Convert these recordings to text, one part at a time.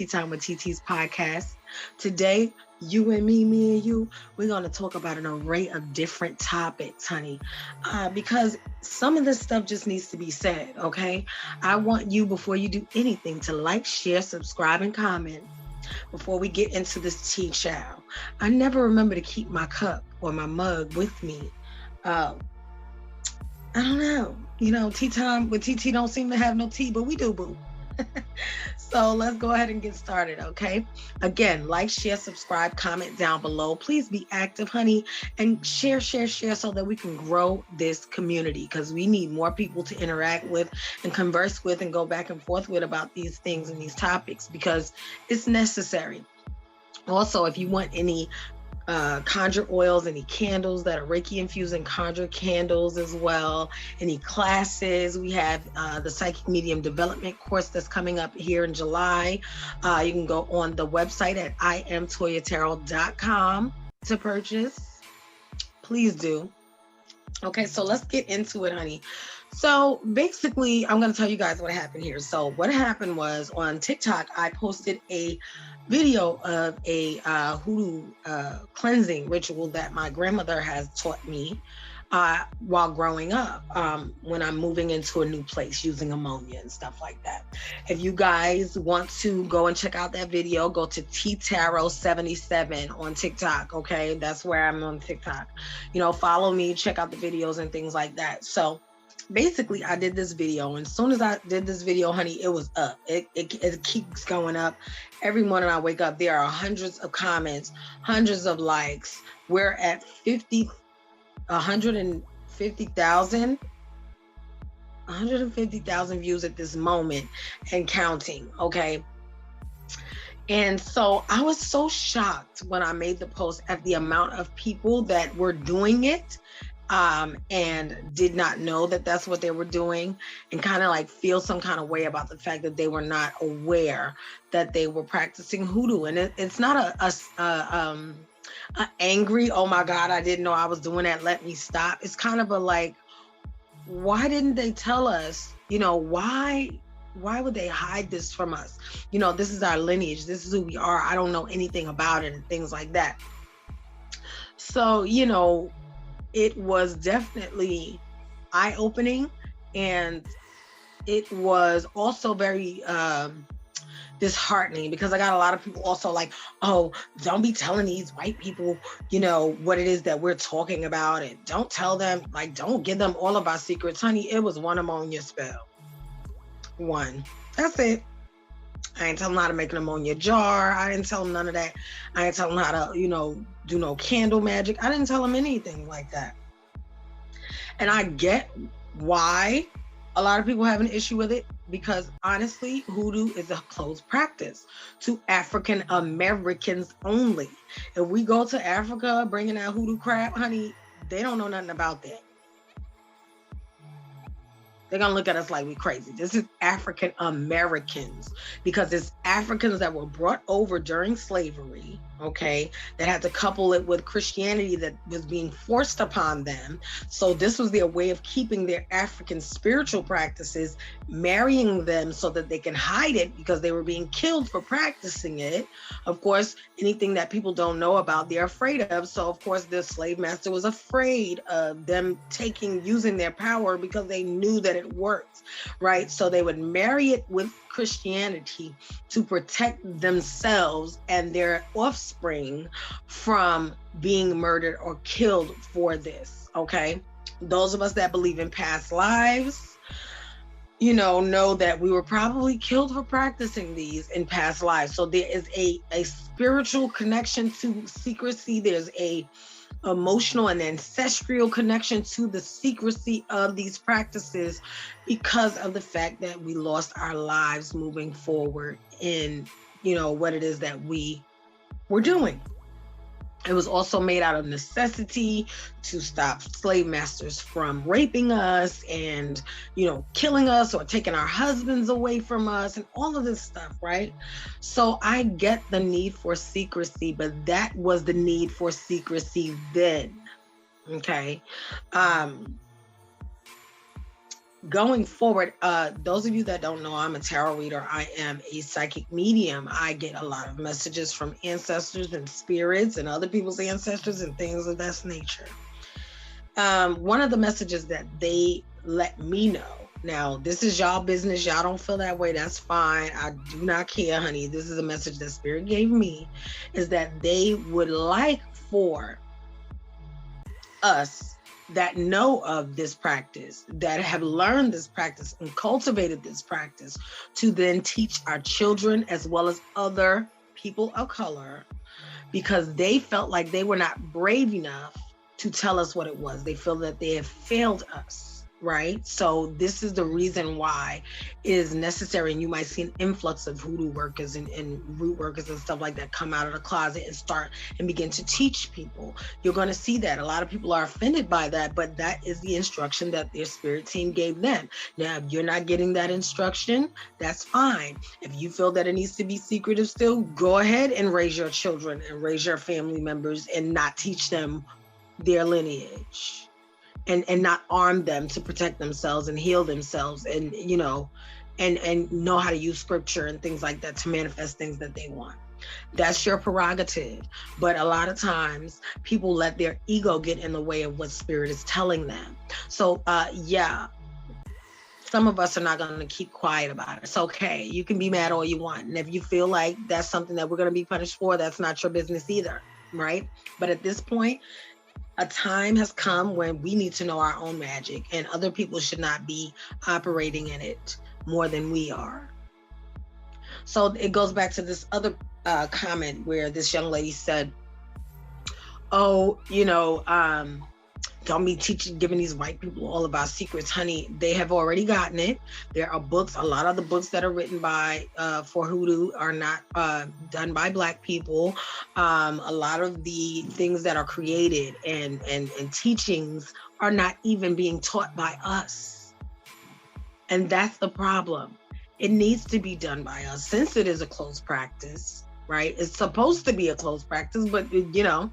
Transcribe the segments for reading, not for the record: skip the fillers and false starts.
Time with TT's podcast. Today, you and me and you, we're going to talk about an array of different topics, honey, because some of this stuff just needs to be said, okay? I want you, before you do anything, to like, share, subscribe, and comment before we get into this tea chow. I never remember to keep my cup or my mug with me. I don't know. Tea time with TT don't seem to have no tea, but we do, boo. So let's go ahead and get started, okay? Again, like, share, subscribe, comment down below. Please be active, honey, and share so that we can grow this community, because we need more people to interact with and converse with and go back and forth with about these things and these topics, because it's necessary. Also, if you want any conjure oils, any candles that are Reiki infused and conjure candles as well, any classes, we have the Psychic Medium Development course that's coming up here in July. You can go on the website at IamToyaTarot.com to purchase. Please do. Okay, so let's get into it, honey. So basically, I'm going to tell you guys what happened here. So what happened was, on TikTok, I posted a video of a Hoodoo cleansing ritual that my grandmother has taught me while growing up, when I'm moving into a new place using ammonia and stuff like that. If you guys want to go and check out that video, go to TiTi77 on TikTok, okay? That's where I'm on TikTok. Follow me, check out the videos and things like that. So basically, I did this video, and as soon as I did this video, honey, it was up. It keeps going up. Every morning I wake up, there are hundreds of comments, hundreds of likes. We're at 150,000 views at this moment and counting, okay? And so I was so shocked when I made the post at the amount of people that were doing it, and did not know that that's what they were doing, and kind of like feel some kind of way about the fact that they were not aware that they were practicing hoodoo. And it's not a angry, oh my God, I didn't know I was doing that, let me stop. It's kind of a like, why didn't they tell us? Why would they hide this from us? This is our lineage, this is who we are. I don't know anything about it and things like that. So it was definitely eye-opening, and it was also very disheartening, because I got a lot of people also like, oh, don't be telling these white people, what it is that we're talking about, and don't tell them, like, don't give them all of our secrets. Honey, it was one ammonia spell. One. That's it. I didn't tell them how to make an ammonia jar. I didn't tell them none of that. I didn't tell them how to, do no candle magic. I didn't tell them anything like that. And I get why a lot of people have an issue with it, because honestly, hoodoo is a closed practice to African Americans only. If we go to Africa bringing that hoodoo crap, honey, they don't know nothing about that. They're going to look at us like we crazy. This is African Americans, because it's Africans that were brought over during slavery, okay, that had to couple it with Christianity that was being forced upon them. So this was their way of keeping their African spiritual practices, marrying them so that they can hide it, because they were being killed for practicing it. Of course, anything that people don't know about, they're afraid of. So of course, the slave master was afraid of them using their power, because they knew that it worked, right? So they would marry it with Christianity to protect themselves and their offspring from being murdered or killed for this, okay? Those of us that believe in past lives, know that we were probably killed for practicing these in past lives. So there is a spiritual connection to secrecy. There's a emotional and ancestral connection to the secrecy of these practices, because of the fact that we lost our lives moving forward in, what it is that we were doing. It was also made out of necessity to stop slave masters from raping us and, killing us or taking our husbands away from us and all of this stuff, right? So I get the need for secrecy, but that was the need for secrecy then, okay? going forward, those of you that don't know, I'm a tarot reader. I am a psychic medium. I get a lot of messages from ancestors and spirits and other people's ancestors and things of that nature. One of the messages that they let me know, now this is y'all business, y'all don't feel that way, that's fine, I do not care, honey, this is a message that Spirit gave me, is that they would like for us that know of this practice, that have learned this practice and cultivated this practice, to then teach our children as well as other people of color, because they felt like they were not brave enough to tell us what it was. They feel that they have failed us, right? So this is the reason why it is necessary, and you might see an influx of hoodoo workers and root workers and stuff like that come out of the closet and start and begin to teach people. You're going to see that. A lot of people are offended by that, but that is the instruction that their spirit team gave them. Now, if you're not getting that instruction, that's fine. If you feel that it needs to be secretive still, go ahead and raise your children and raise your family members and not teach them their lineage, and not arm them to protect themselves and heal themselves, and you know, and know how to use scripture and things like that to manifest things that they want. That's your prerogative. But a lot of times people let their ego get in the way of what Spirit is telling them. So yeah, some of us are not going to keep quiet about it. It's okay. You can be mad all you want, and if you feel like that's something that we're going to be punished for, that's not your business either, right? But at this point, a time has come when we need to know our own magic, and other people should not be operating in it more than we are. So it goes back to this other comment where this young lady said, oh, you know, don't be giving these white people all of our secrets. Honey, they have already gotten it. There are books, a lot of the books that are written by for hoodoo are not done by Black people. A lot of the things that are created and teachings are not even being taught by us. And that's the problem. It needs to be done by us, since it is a closed practice, right? It's supposed to be a closed practice, but you know,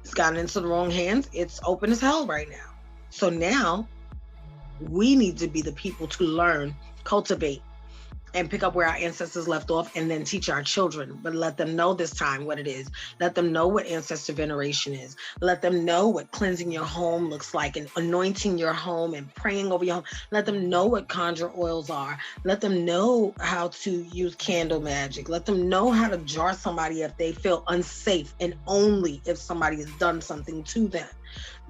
it's gotten into the wrong hands. It's open as hell right now. So now we need to be the people to learn, cultivate, and pick up where our ancestors left off, and then teach our children. But let them know this time what it is. Let them know what ancestor veneration is. Let them know what cleansing your home looks like, and anointing your home and praying over your home. Let them know what conjure oils are. Let them know how to use candle magic. Let them know how to jar somebody if they feel unsafe, and only if somebody has done something to them.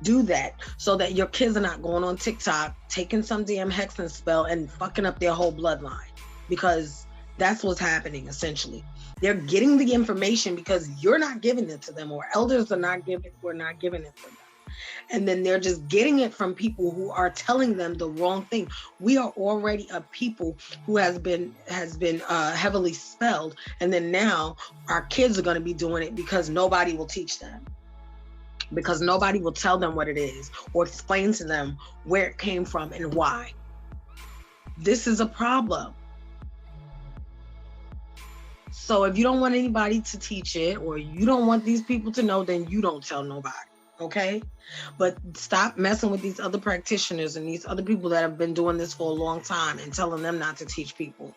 Do that so that your kids are not going on TikTok, taking some damn hexing spell and fucking up their whole bloodline. Because that's what's happening, essentially. They're getting the information because you're not giving it to them, or elders are not giving, we're not giving it to them. And then they're just getting it from people who are telling them the wrong thing. We are already a people who has been heavily spelled, and then now our kids are going to be doing it because nobody will teach them. Because nobody will tell them what it is or explain to them where it came from and why. This is a problem. So if you don't want anybody to teach it, or you don't want these people to know, then you don't tell nobody, okay? But stop messing with these other practitioners and these other people that have been doing this for a long time and telling them not to teach people.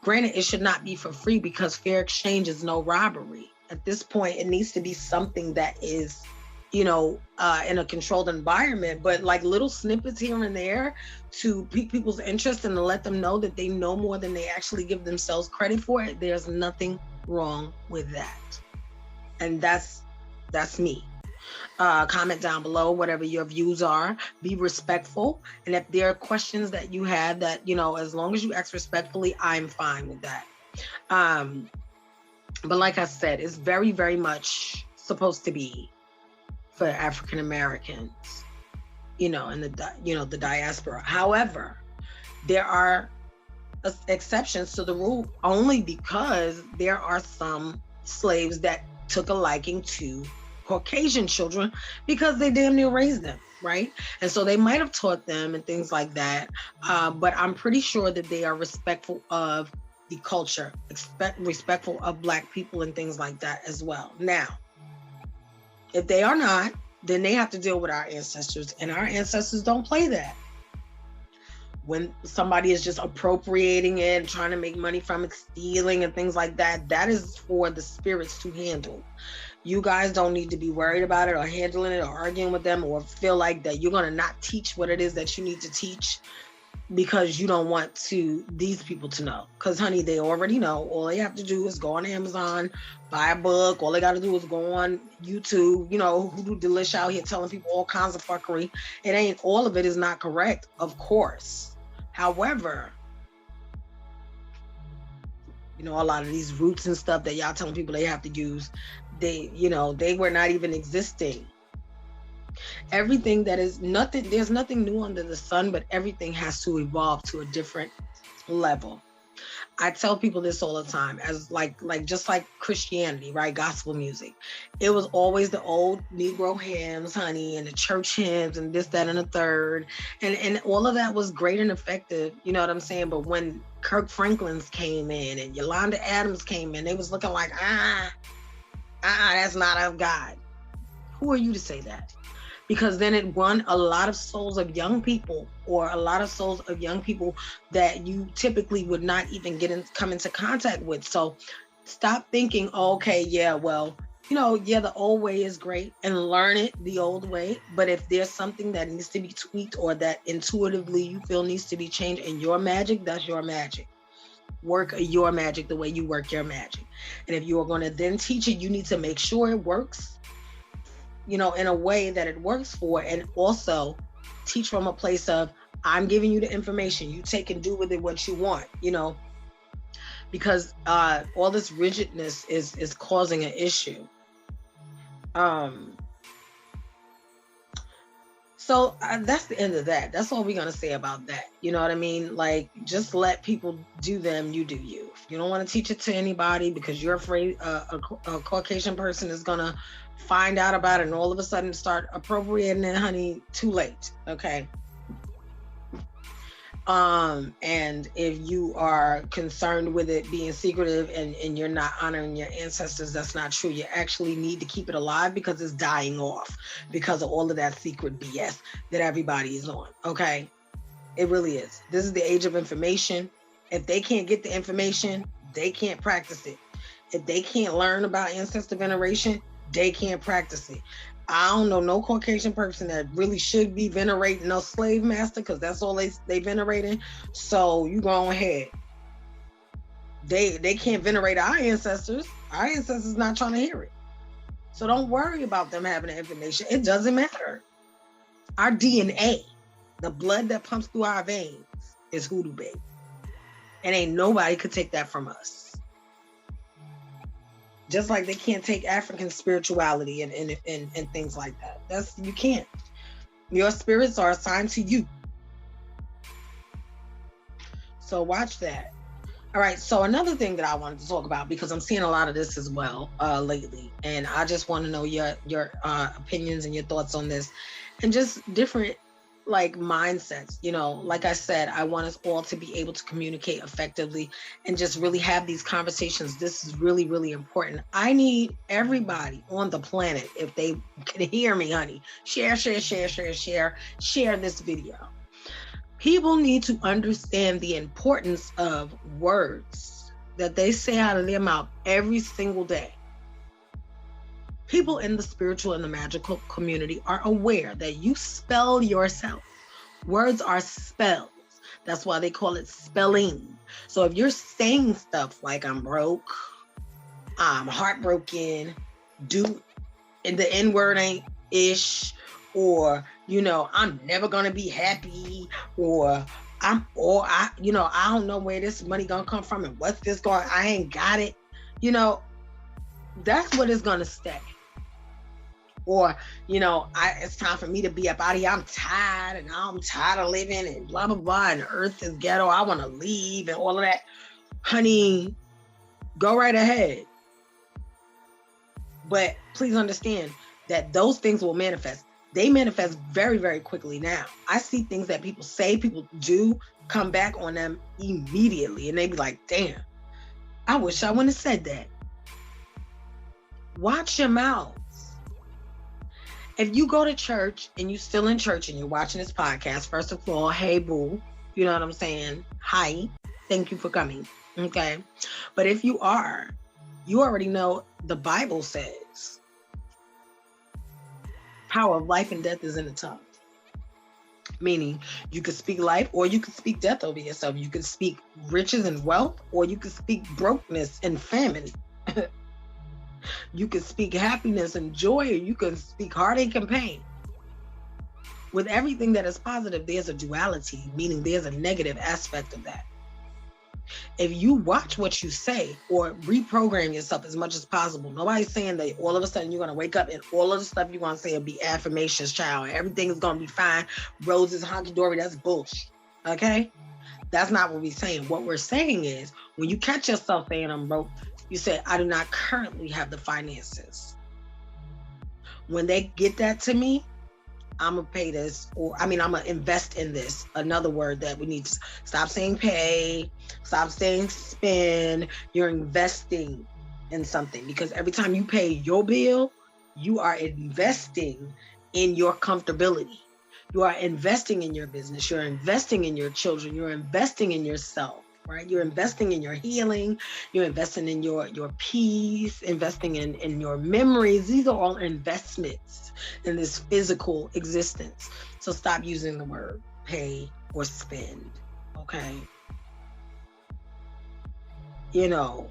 Granted, it should not be for free, because fair exchange is no robbery. At this point, it needs to be something that is, you know, in a controlled environment, but like little snippets here and there to pique people's interest and to let them know that they know more than they actually give themselves credit for it. There's nothing wrong with that. And that's me. Comment down below whatever your views are. Be respectful. And if there are questions that you have that, you know, as long as you ask respectfully, I'm fine with that. But like I said, it's very, very much supposed to be for African Americans, you know, and the diaspora. However, there are exceptions to the rule, only because there are some slaves that took a liking to Caucasian children because they damn near raised them, right? And so they might have taught them and things like that. But I'm pretty sure that they are respectful of the culture, respectful of Black people and things like that as well. Now, if they are not, then they have to deal with our ancestors, and our ancestors don't play that. when somebody is just appropriating it, trying to make money from it, stealing and things like that, that is for the spirits to handle. You guys don't need to be worried about it or handling it or arguing with them or feel like that you're going to not teach what it is that you need to teach because you don't want these people to know. Because, honey, they already know. All they have to do is go on Amazon, buy a book. All they got to do is go on YouTube, Hoodoo Delish out here telling people all kinds of fuckery. All of it is not correct, of course. However, a lot of these roots and stuff that y'all telling people they have to use, they were not even existing. Everything there's nothing new under the sun, but everything has to evolve to a different level. I tell people this all the time, as just like Christianity, right? Gospel music. It was always the old Negro hymns, honey, and the church hymns and this, that, and the third. And all of that was great and effective, you know what I'm saying? But when Kirk Franklin's came in and Yolanda Adams came in, they was looking like, that's not of God. Who are you to say that? Because then it won a lot of souls of young people, that you typically would not even come into contact with. So stop thinking, the old way is great, and learn it the old way. But if there's something that needs to be tweaked or that intuitively you feel needs to be changed in your magic, that's your magic. Work your magic the way you work your magic. And if you are going to then teach it, you need to make sure it works, in a way that it works for, and also teach from a place of, I'm giving you the information, you take and do with it what you want, because all this rigidness is causing an issue. So that's the end of that. That's all we're going to say about that. You know what I mean? Like, just let people do them, you do you. If you don't want to teach it to anybody because you're afraid a Caucasian person is going to find out about it and all of a sudden start appropriating it, honey, too late. Okay. And if you are concerned with it being secretive and you're not honoring your ancestors, that's not true. You actually need to keep it alive because it's dying off because of all of that secret BS that everybody is on. Okay. It really is. This is the age of information. If they can't get the information, they can't practice it. If they can't learn about ancestor veneration, they can't practice it. I don't know no Caucasian person that really should be venerating no slave master, because that's all they venerating. So you go ahead. They can't venerate our ancestors. Our ancestors not trying to hear it. So don't worry about them having the information. It doesn't matter. Our DNA, the blood that pumps through our veins, is hoodoo, baby. And ain't nobody could take that from us. Just like they can't take African spirituality and things like that. You can't. Your spirits are assigned to you. So watch that. All right. So another thing that I wanted to talk about, because I'm seeing a lot of this as well lately, and I just want to know your opinions and your thoughts on this, and just different mindsets. Like I said, I want us all to be able to communicate effectively and just really have these conversations. This is really, really important. I need everybody on the planet, if they can hear me, honey, share this video. People need to understand the importance of words that they say out of their mouth every single day. People in the spiritual and the magical community are aware that you spell yourself. Words are spells. That's why they call it spelling. So if you're saying stuff like I'm broke, I'm heartbroken, and the N-word ain't ish, or, I'm never gonna be happy, or I don't know where this money gonna come from and what's this going, I ain't got it. That's what it's gonna stay. Or, it's time for me to be up out of here. I'm tired of living and blah, blah, blah. And earth is ghetto. I want to leave and all of that. Honey, go right ahead. But please understand that those things will manifest. They manifest very, very quickly now. I see things that people say, people do, come back on them immediately. And they be like, damn, I wish I wouldn't have said that. Watch your mouth. If you go to church and you still in church and you're watching this podcast, first of all, hey boo, You know what I'm saying? Hi, thank you for coming. Okay. But if you are, you already know the Bible says power of life and death is in the tongue. Meaning you could speak life or you could speak death over yourself. You could speak riches and wealth, or you could speak brokenness and famine. You could speak happiness and joy, or you could speak heartache and pain. With everything that is positive, there's a duality, meaning there's a negative aspect of that. If you watch what you say or reprogram yourself as much as possible, nobody's saying that all of a sudden you're going to wake up and all of the stuff you're going to say will be affirmations, child. Everything is going to be fine. Roses, honky-dory, that's bullshit. Okay? That's not what we're saying. What we're saying is when you catch yourself saying I'm broke, you say, I do not currently have the finances. When they get that to me, I'm gonna pay this, or I'm gonna invest in this. Another word that we need to stop saying pay, stop saying spend. You're investing in something, because every time you pay your bill, you are investing in your comfortability. You are investing in your business. You're investing in your children. You're investing in yourself, right? You're investing in your healing. You're investing in your peace, investing in your memories. These are all investments in this physical existence. So stop using the word pay or spend, okay? You know,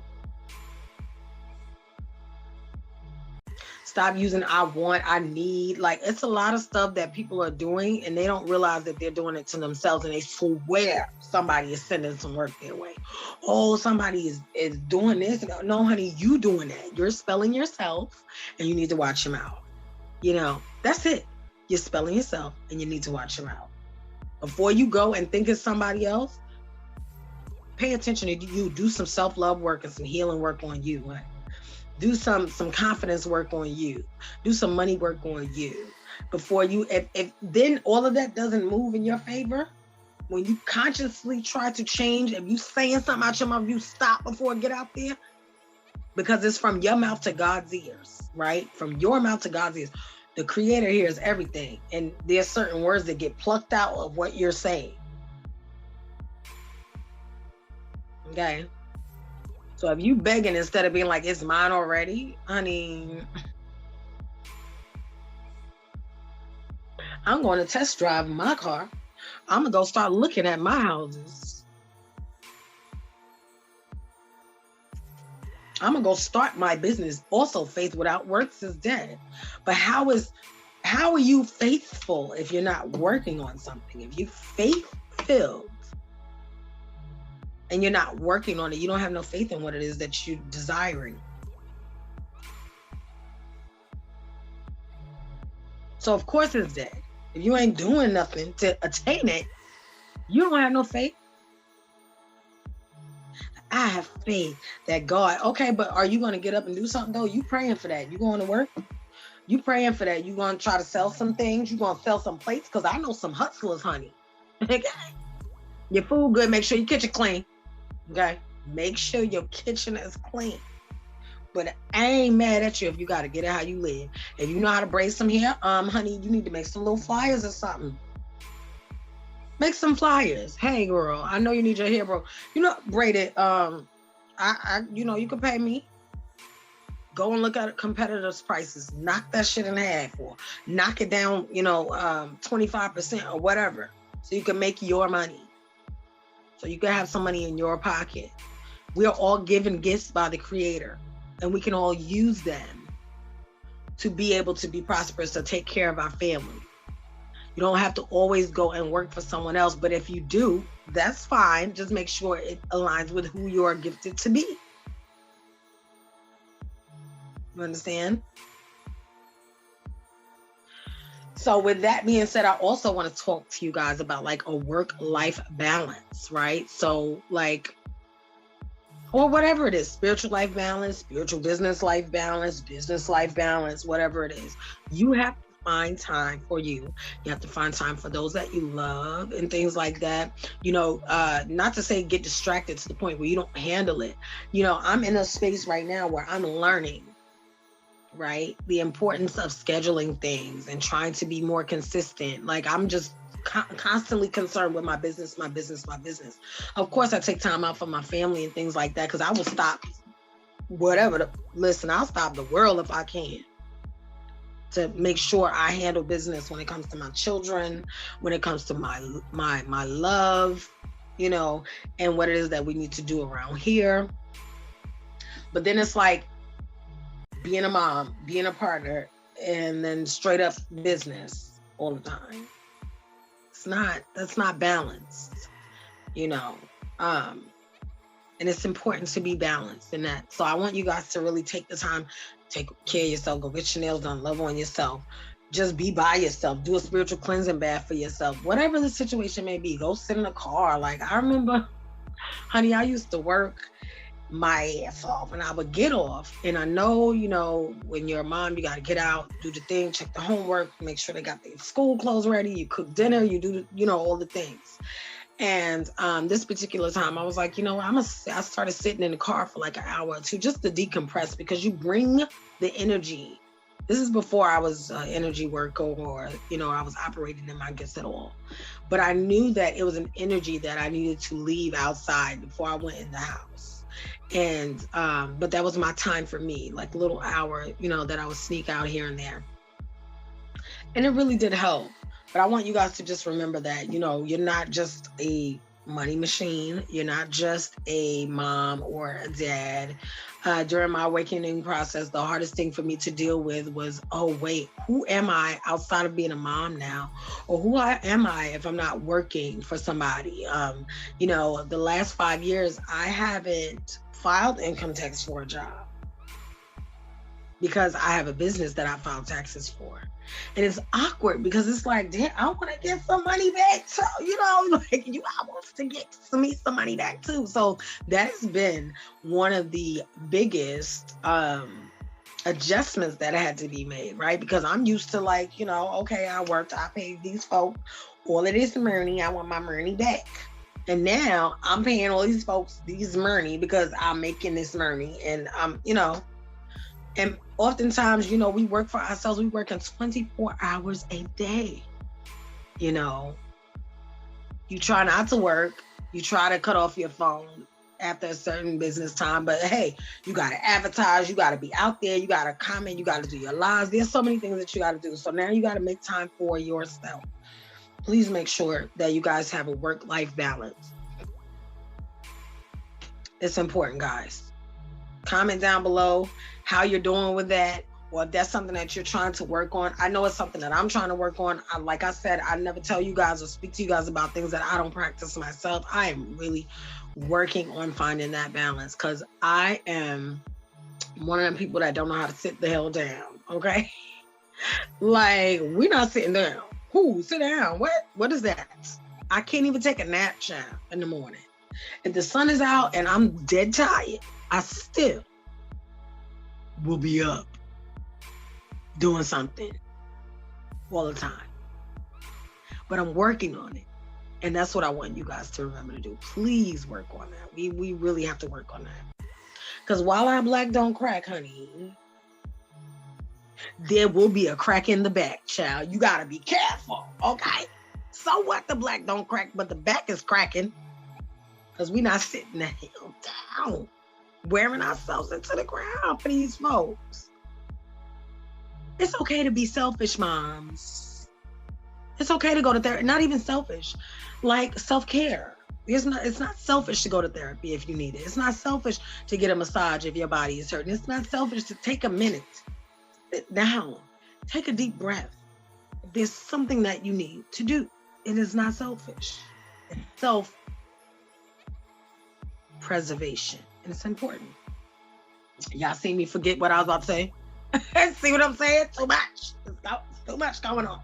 stop using I want, I need. Like, it's a lot of stuff that people are doing and they don't realize that they're doing it to themselves, and they swear somebody is sending some work their way. Oh, somebody is doing this. No, honey, you doing that. You're spelling yourself and you need to watch your mouth. You know, that's it. You're spelling yourself and you need to watch your mouth. Before you go and think it's somebody else, pay attention to you. Do some self-love work and some healing work on you. Right? Do some confidence work on you. Do some money work on you. Before you, if then all of that doesn't move in your favor, when you consciously try to change, if you saying something out your mouth, you stop before it get out there. Because it's from your mouth to God's ears, right? From your mouth to God's ears. The Creator hears everything. And there's certain words that get plucked out of what you're saying. Okay? So if you begging instead of being like, it's mine already, honey, I'm going to test drive my car. I'm going to go start looking at my houses. I'm going to go start my business. Also, faith without works is dead. But how are you faithful if you're not working on something? If you faith-filled and you're not working on it, you don't have no faith in what it is that you're desiring. So of course it's dead. If you ain't doing nothing to attain it, you don't have no faith. I have faith that God, okay, but are you going to get up and do something though? You praying for that. You going to work? You praying for that. You going to try to sell some things? You going to sell some plates? Because I know some hustlers, honey. Your food good. Make sure your kitchen clean. Okay? Make sure your kitchen is clean. But I ain't mad at you if you got to get it how you live. If you know how to braid some hair, honey, you need to make some little flyers or something. Make some flyers. Hey, girl, I know you need your hair, bro. You know, braid it. You know, you can pay me. Go and look at competitors' prices. Knock that shit in half, or knock it down, 25% or whatever, so you can make your money. So you can have some money in your pocket. We are all given gifts by the Creator, and we can all use them to be able to be prosperous, to take care of our family. You don't have to always go and work for someone else, but if you do, that's fine. Just make sure it aligns with who you are gifted to be. You understand? So with that being said, I also want to talk to you guys about like a work-life balance, right? So like, or whatever it is, spiritual life balance, spiritual business life balance, business life balance, whatever it is. You have to find time for you. You have to find time for those that you love and things like that. Not to say get distracted to the point where you don't handle it. I'm in a space right now where I'm learning, right, the importance of scheduling things and trying to be more consistent. Like, I'm just constantly concerned with my business, my business, my business. Of course, I take time out for my family and things like that, because I will stop whatever. Listen, I'll stop the world if I can to make sure I handle business when it comes to my children, when it comes to my love, you know, and what it is that we need to do around here. But then it's like being a mom, being a partner, and then straight up business all the time. That's not balanced, you know. And it's important to be balanced in that. So I want you guys to really take the time, take care of yourself, go get your nails done, love on yourself. Just be by yourself. Do a spiritual cleansing bath for yourself. Whatever the situation may be, go sit in a car. Like, I remember, honey, I used to work my ass off, and I would get off. And I know, you know, when you're a mom, you got to get out, do the thing, check the homework, make sure they got their school clothes ready, you cook dinner, you do, you know, all the things. And this particular time, I was like, you know, I started sitting in the car for like an hour or two just to decompress, because you bring the energy. This is before I was an energy worker, or, you know, I was operating in my gifts at all. But I knew that it was an energy that I needed to leave outside before I went in the house. And but that was my time for me, like a little hour, you know, that I would sneak out here and there. And it really did help. But I want you guys to just remember that, you know, you're not just a money machine. You're not just a mom or a dad. During my awakening process, the hardest thing for me to deal with was, oh, wait, who am I outside of being a mom now? Or who am I if I'm not working for somebody? You know, the last 5 years, I haven't filed income tax for a job because I have a business that I filed taxes for. And it's awkward because it's like, damn, I want to get some money back too, you know, like I want to get some money back too. So that has been one of the biggest adjustments that had to be made, right? Because I'm used to, like, you know, okay, I worked, I paid these folks all of this money, I want my money back. And now I'm paying all these folks these money because I'm making this money, and you know, and oftentimes, you know, we work for ourselves. We work in 24 hours a day. You know, you try not to work. You try to cut off your phone after a certain business time. But hey, you got to advertise. You got to be out there. You got to comment. You got to do your lives. There's so many things that you got to do. So now you got to make time for yourself. Please make sure that you guys have a work-life balance. It's important, guys. Comment down below how you're doing with that, or if that's something that you're trying to work on. I know it's something that I'm trying to work on. Like I said, I never tell you guys or speak to you guys about things that I don't practice myself. I am really working on finding that balance, because I am one of them people that don't know how to sit the hell down, okay? Like, we're not sitting down. Who? Sit down. What is that? I can't even take a nap, child, in the morning. If the sun is out and I'm dead tired, I still will be up doing something all the time. But I'm working on it. And that's what I want you guys to remember to do. Please work on that. We really have to work on that. Because while our black don't crack, honey, there will be a crack in the back, child. You got to be careful, okay? So what, the black don't crack, but the back is cracking, because we're not sitting the hell down, wearing ourselves into the ground for these folks. It's okay to be selfish, moms. It's okay to go to therapy. Not even selfish, like self-care. It's not selfish to go to therapy if you need it. It's not selfish to get a massage if your body is hurting. It's not selfish to take a minute, sit down, take a deep breath. If there's something that you need to do, it is not selfish. It's self-preservation, and it's important. Y'all see me forget what I was about to say? See what I'm saying? Too much. Too much going on.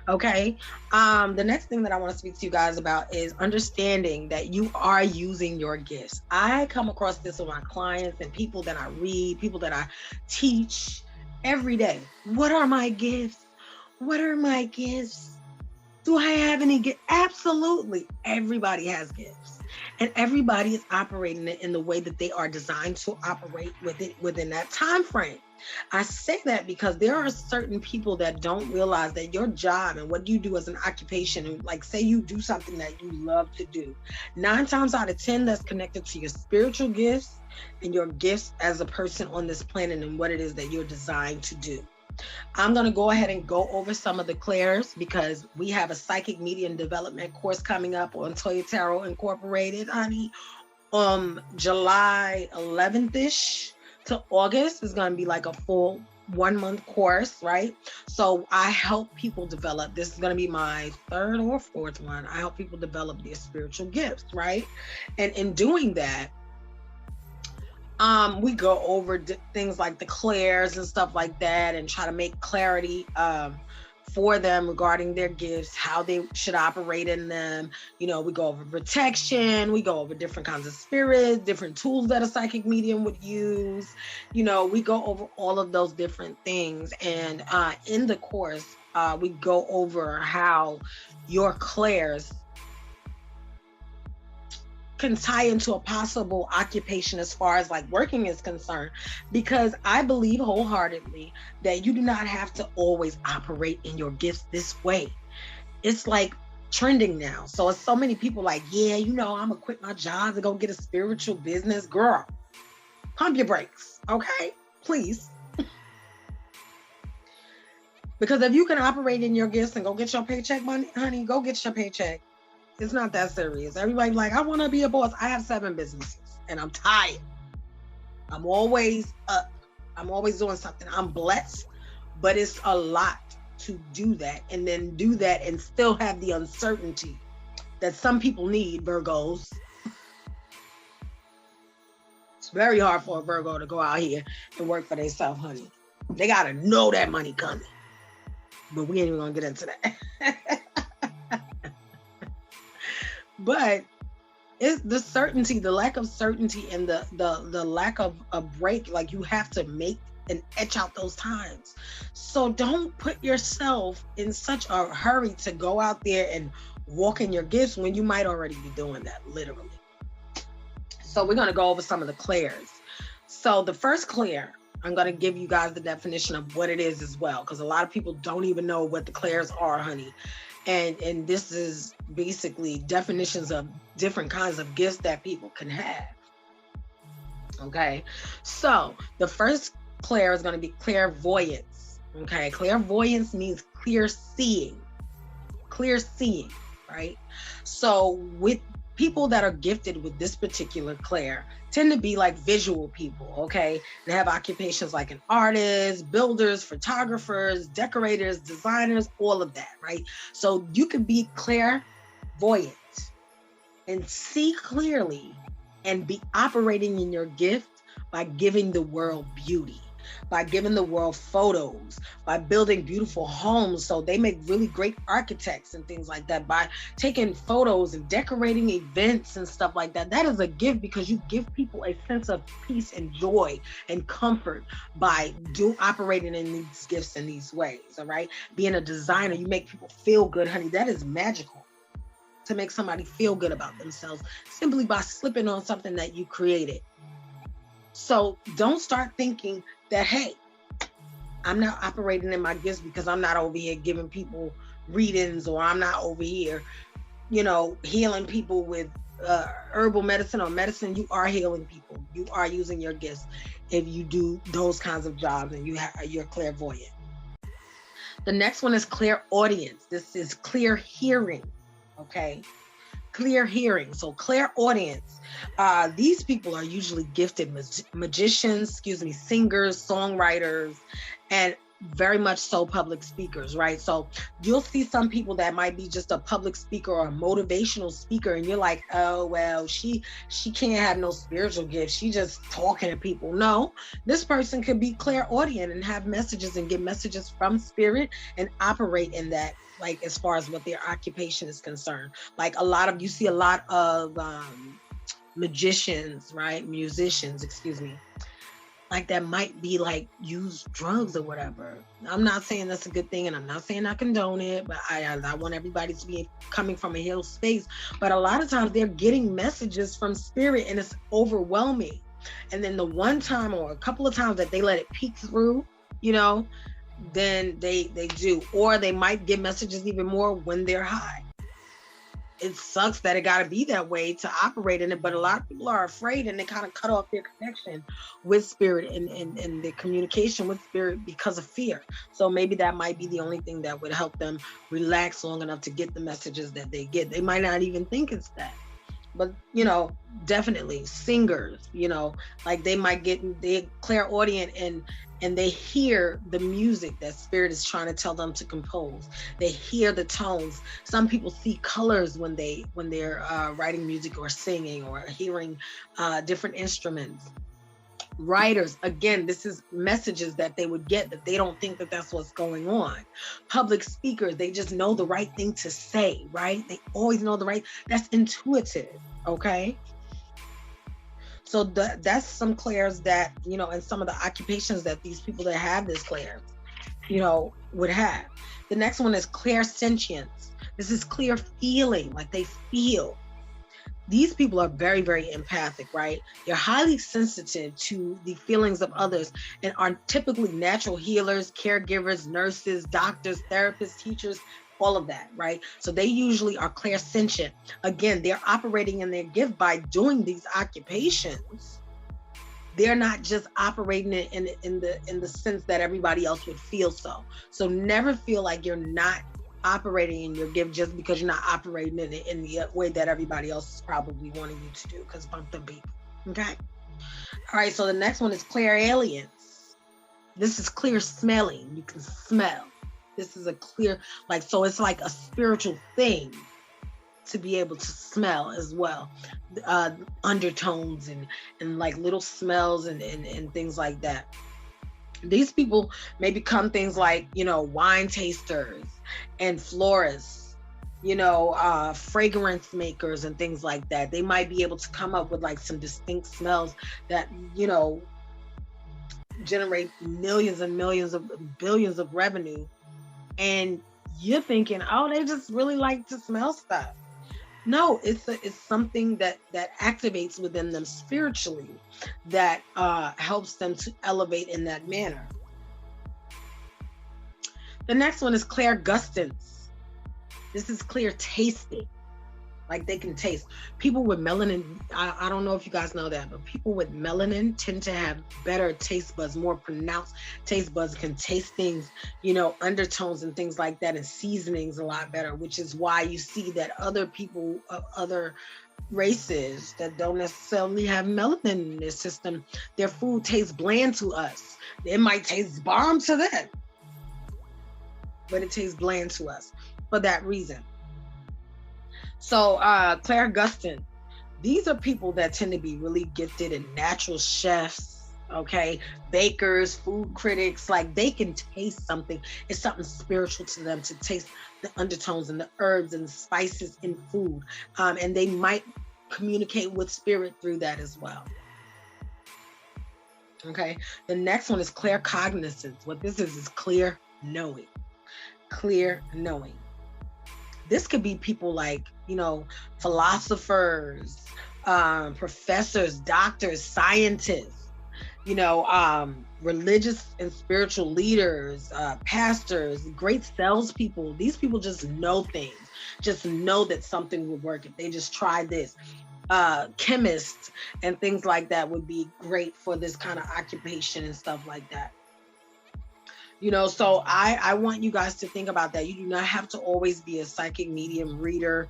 Okay. The next thing that I want to speak to you guys about is understanding that you are using your gifts. I come across this with my clients and people that I read, people that I teach every day. What are my gifts? What are my gifts? Do I have any gifts? Absolutely. Everybody has gifts. And everybody is operating it in the way that they are designed to operate with it within that time frame. I say that because there are certain people that don't realize that your job and what you do as an occupation, and like say you do something that you love to do, 9 times out of 10, that's connected to your spiritual gifts and your gifts as a person on this planet and what it is that you're designed to do. I'm going to go ahead and go over some of the clairs because we have a psychic medium development course coming up on Toya Tarot Incorporated, honey. July 11th-ish to August is going to be like a full 1-month course, right? So I help people develop. This is going to be my 3rd or 4th one. I help people develop their spiritual gifts, right? And in doing that, we go over things like the clairs and stuff like that and try to make clarity for them regarding their gifts, how they should operate in them. You know, we go over protection, we go over different kinds of spirits, different tools that a psychic medium would use. You know, we go over all of those different things. And in the course, we go over how your clairs can tie into a possible occupation as far as like working is concerned, because I believe wholeheartedly that you do not have to always operate in your gifts this way. It's like trending now. So it's so many people like, yeah, you know, I'm gonna quit my job to go get a spiritual business. Girl, pump your brakes, okay? Please. Because if you can operate in your gifts and go get your paycheck money, honey, go get your paycheck. It's not that serious. Everybody's like, I want to be a boss. I have 7 businesses and I'm tired. I'm always up. I'm always doing something. I'm blessed, but it's a lot to do that and then do that and still have the uncertainty that some people need, Virgos. It's very hard for a Virgo to go out here and work for themselves, honey. They got to know that money coming. But we ain't even going to get into that. But it's the certainty, the lack of certainty, and the lack of a break. Like, you have to make and etch out those times. So don't put yourself in such a hurry to go out there and walk in your gifts when you might already be doing that, literally. So we're going to go over some of the clairs. So the first clair, I'm going to give you guys the definition of what it is as well, because a lot of people don't even know what the clairs are, honey. And this is basically definitions of different kinds of gifts that people can have. Okay, so the first clair is going to be clairvoyance. Okay, clairvoyance means clear seeing, right? So with people that are gifted with this particular clair tend to be like visual people, okay? They have occupations like an artist, builders, photographers, decorators, designers, all of that, right? So you can be clairvoyant and see clearly and be operating in your gift by giving the world beauty, by giving the world photos, by building beautiful homes. So they make really great architects and things like that, by taking photos and decorating events and stuff like that. That is a gift, because you give people a sense of peace and joy and comfort by operating in these gifts in these ways, all right? Being a designer, you make people feel good, honey. That is magical, to make somebody feel good about themselves simply by slipping on something that you created. So don't start thinking that, hey, I'm not operating in my gifts because I'm not over here giving people readings, or I'm not over here, you know, healing people with herbal medicine or medicine. You are healing people. You are using your gifts if you do those kinds of jobs and you're clairvoyant. The next one is clairaudience. This is clear hearing, okay? Clear hearing. So clairaudience, these people are usually gifted magicians, singers, songwriters, and very much so public speakers, right? So you'll see some people that might be just a public speaker or a motivational speaker, and you're like, oh, well, she can't have no spiritual gift. She just talking to people. No, this person could be clairaudient and have messages and get messages from spirit and operate in that, like as far as what their occupation is concerned. Like you see a lot of musicians, like that might be like use drugs or whatever. I'm not saying that's a good thing, and I'm not saying I condone it, but I want everybody to be coming from a healed space. But a lot of times they're getting messages from spirit and it's overwhelming. And then the one time or a couple of times that they let it peek through, you know, then they do. Or they might get messages even more when they're high. It sucks that it got to be that way to operate in it, but a lot of people are afraid and they kind of cut off their connection with spirit and their communication with spirit because of fear. So maybe that might be the only thing that would help them relax long enough to get the messages that they get. They might not even think it's that. But, you know, definitely singers, you know, like they might get the clairaudient and they hear the music that spirit is trying to tell them to compose. They hear the tones. Some people see colors when they're writing music or singing or hearing different instruments. Writers, again, this is messages that they would get that they don't think that that's what's going on. Public speakers, they just know the right thing to say, right? They always know the right, that's intuitive, okay? So that's some clairs that, you know, and some of the occupations that these people that have this clairs, you know, would have. The next one is clairsentience. This is clear feeling, like they feel. These people are very, very empathic, right? They're highly sensitive to the feelings of others and are typically natural healers, caregivers, nurses, doctors, therapists, teachers, all of that, right? So they usually are clairsentient. Again, they're operating in their gift by doing these occupations. They're not just operating in the sense that everybody else would feel so. So never feel like you're not operating in your gift just because you're not operating in the way that everybody else is probably wanting you to do, because bump the beat. Okay. All right. So the next one is clairalience. This is clear smelling. You can smell. This is a clear, like, so it's like a spiritual thing to be able to smell as well. Undertones and like little smells and things like that. These people may become things like, you know, wine tasters and florists, you know, fragrance makers and things like that. They might be able to come up with like some distinct smells that, you know, generate millions and millions of billions of revenue. And you're thinking, oh, they just really like to smell stuff. No, it's something that activates within them spiritually that helps them to elevate in that manner. The next one is clairgustance. This is clear tasting. Like they can taste. People with melanin, I don't know if you guys know that, but people with melanin tend to have better taste buds, more pronounced taste buds, can taste things, you know, undertones and things like that, and seasonings a lot better, which is why you see that other people of other races that don't necessarily have melanin in their system, their food tastes bland to us. It might taste bomb to them, but it tastes bland to us for that reason. So clairgustance, these are people that tend to be really gifted and natural chefs, okay? Bakers, food critics, like they can taste something. It's something spiritual to them to taste the undertones and the herbs and the spices in food. And they might communicate with spirit through that as well. Okay, the next one is claircognizance. What this is clear knowing. Clear knowing. This could be people like, you know, philosophers, professors, doctors, scientists, you know, religious and spiritual leaders, pastors, great salespeople. These people just know things, just know that something would work if they just try this. Chemists and things like that would be great for this kind of occupation and stuff like that. You know, so I want you guys to think about that. You do not have to always be a psychic medium reader,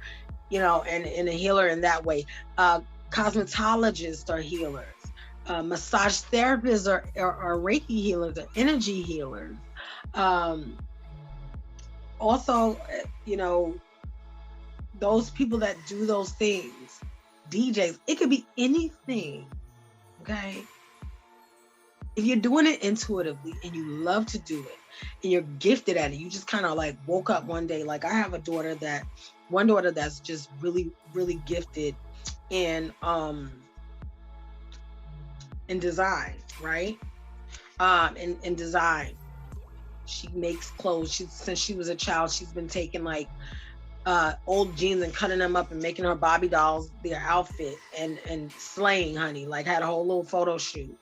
you know, and a healer in that way. Cosmetologists are healers. Massage therapists are Reiki healers, or energy healers. Also, you know, those people that do those things, DJs, it could be anything, okay? If you're doing it intuitively and you love to do it and you're gifted at it, you just kind of like woke up one day. Like I have one daughter that's just really, really gifted in design, right? In design. She makes clothes. Since she was a child, she's been taking like old jeans and cutting them up and making her Barbie dolls their outfit and slaying, honey, like had a whole little photo shoot.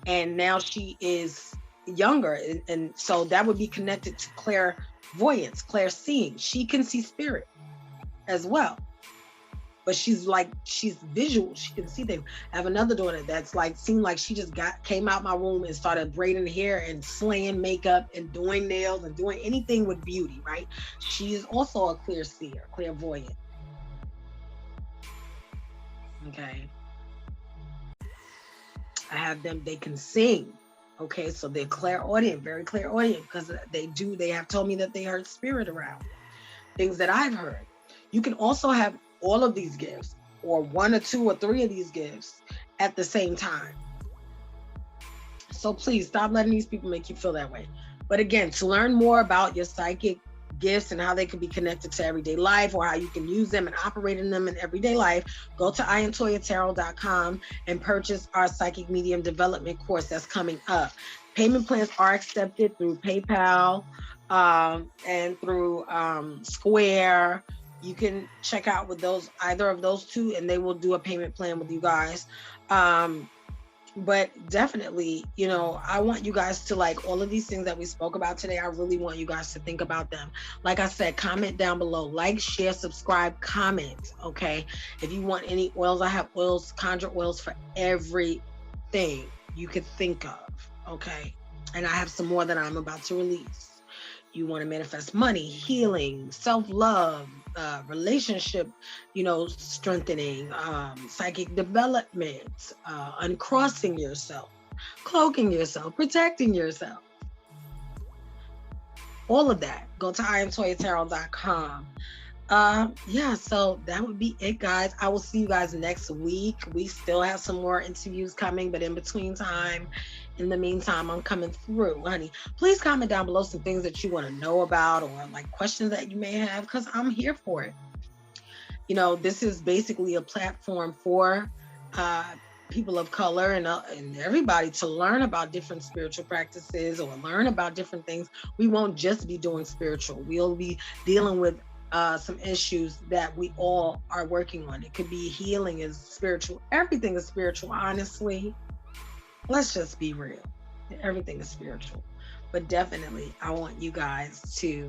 And now she is younger. And so that would be connected to clairvoyance, clairseeing. She can see spirit as well. But she's visual. She can see things. I have another daughter that's like seemed like she just came out my room and started braiding hair and slaying makeup and doing nails and doing anything with beauty, right? She is also a clear seer, clairvoyant. Okay. I have them, they can sing. Okay, so they're clairaudient, very clairaudient, because they have told me that they heard spirit around. Things that I've heard. You can also have all of these gifts, or one or two or three of these gifts at the same time. So please stop letting these people make you feel that way. But again, to learn more about your psychic gifts and how they can be connected to everyday life, or how you can use them and operate in them in everyday life, go to IamToyaTarot.com and purchase our psychic medium development course that's coming up. Payment plans are accepted through PayPal and through Square. You can check out with either of those two, and they will do a payment plan with you guys. But definitely, I want you guys to, like, all of these things that we spoke about today, I really want you guys to think about them. Like I said, comment down below, like, share, subscribe, comment. Okay. If you want any oils, I have oils, conjure oils for everything you could think of. Okay. And I have some more that I'm about to release. You want to manifest money, healing, self-love, relationship, strengthening, psychic development, uncrossing yourself, cloaking yourself, protecting yourself. All of that. Go to IamToyaTarot.com. Yeah, so that would be it, guys. I will see you guys next week. We still have some more interviews coming, but in the meantime, I'm coming through, honey. Please comment down below some things that you want to know about, or like questions that you may have, because I'm here for it. This is basically a platform for people of color and everybody to learn about different spiritual practices, or learn about different things. We won't just be doing spiritual. We'll be dealing with some issues that we all are working on. It could be healing is spiritual. Everything is spiritual, honestly. Let's just be real. Everything is spiritual. But definitely, I want you guys to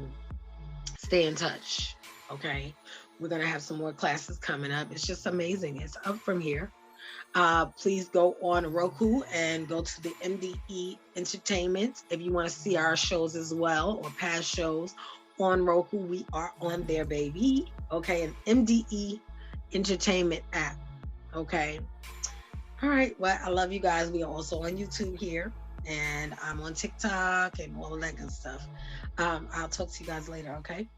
stay in touch. Okay. We're going to have some more classes coming up. It's just amazing. It's up from here. Please go on Roku and go to the MDE Entertainment if you want to see our shows as well, or past shows on Roku. We are on there, baby. Okay. An MDE Entertainment app. Okay. All right. Well, I love you guys. We are also on YouTube here, and I'm on TikTok and all of that good stuff. I'll talk to you guys later. Okay.